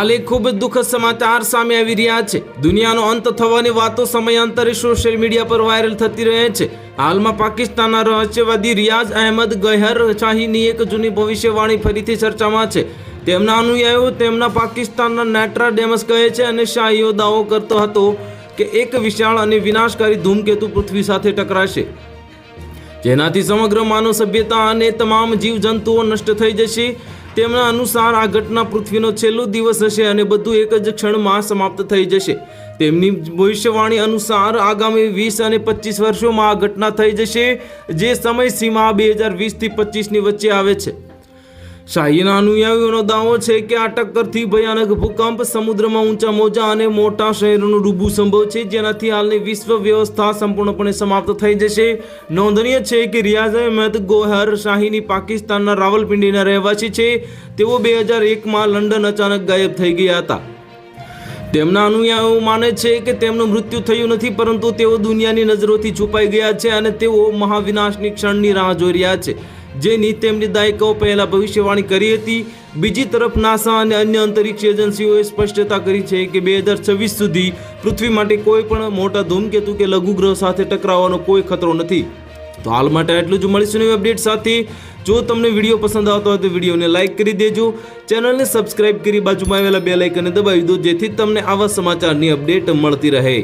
હાલ એક ખૂબ જ દુઃખદ સમાચાર સામે આવી રહ્યા છે। દુનિયાનો અંત થવાની વાતો સમયાંતરે સોશિયલ મીડિયા પર વાયરલ થતી રહે છે। હાલમાં પાકિસ્તાનના રહસ્યવાદી રિયાઝ અહેમદ ગૌહર શાહીની એક જૂની ભવિષ્યવાણી ફરીથી ચર્ચામાં છે। તેમના અનુયાયીઓ તેમના પાકિસ્તાનના નેટ્રાડેમસ કહે છે અને શાહીઓ દાવો કરતો હતો કે એક વિશાળ અને વિનાશકારી ધૂમકેતુ પૃથ્વી સાથે ટકરાશે, જેનાથી સમગ્ર માનવ સભ્યતા અને તમામ જીવજંતુઓ નષ્ટ થઈ જશે। તેમના અનુસાર આ ઘટના પૃથ્વીનો છેલ્લો દિવસ હશે અને બધું એક જ ક્ષણમાં સમાપ્ત થઈ જશે। તેમની ભવિષ્યવાણી અનુસાર આગામી 20 અને 25 વર્ષોમાં આ ઘટના થઈ જશે, જે સમય સીમા 2020 થી 25ની વચ્ચે આવે છે। શાહીના અનુયાયીઓનો દાવો છે કે આ ટક્કરથી ભયાનક ભૂકંપ, સમુદ્રમાં ઊંચા મોજા અને મોટા શહેરોનું ડૂબવું સંભવ છે, જેનાથી હાલની વિશ્વ વ્યવસ્થા સંપૂર્ણપણે સમાપ્ત થઈ જશે। નોંધનીય છે કે રિયાઝ અહેમદ ગૌહર શાહીની પાકિસ્તાનના રાવલપિંડીના રહેવાસી છે। તેઓ 2001માં લંડન અચાનક ગાયબ થઈ ગયા હતા। તેમના અનુયાયીઓ માને છે કે તેમનું મૃત્યુ થયું નથી, પરંતુ તેઓ દુનિયાની નજરોથી છુપાઈ ગયા છે અને તેઓ મહાવિનાશની ક્ષણની રાહ જોઈ રહ્યા છે, જેની તેમની દાયકાઓ પહેલા ભવિષ્યવાણી કરી હતી। બીજી તરફ નાસા અને અન્ય અંતરિક્ષ એજન્સીઓએ સ્પષ્ટતા કરી છે કે 2026 સુધી પૃથ્વી માટે કોઈ પણ મોટા ધૂમકેતુ કે લઘુગ્રહ સાથે ટકરાવવાનો કોઈ ખતરો નથી। તો હાલ માટે આટલું જ। મળીશું નવી અપડેટ સાથે। જો તમને વિડીયો પસંદ આવતો હોય તો વિડીયોને લાઇક કરી દેજો, ચેનલને સબસ્ક્રાઇબ કરી બાજુમાં આવેલા બેલ આઇકનને દબાવી દો, જેથી તમને આવા સમાચારની અપડેટ મળતી રહે।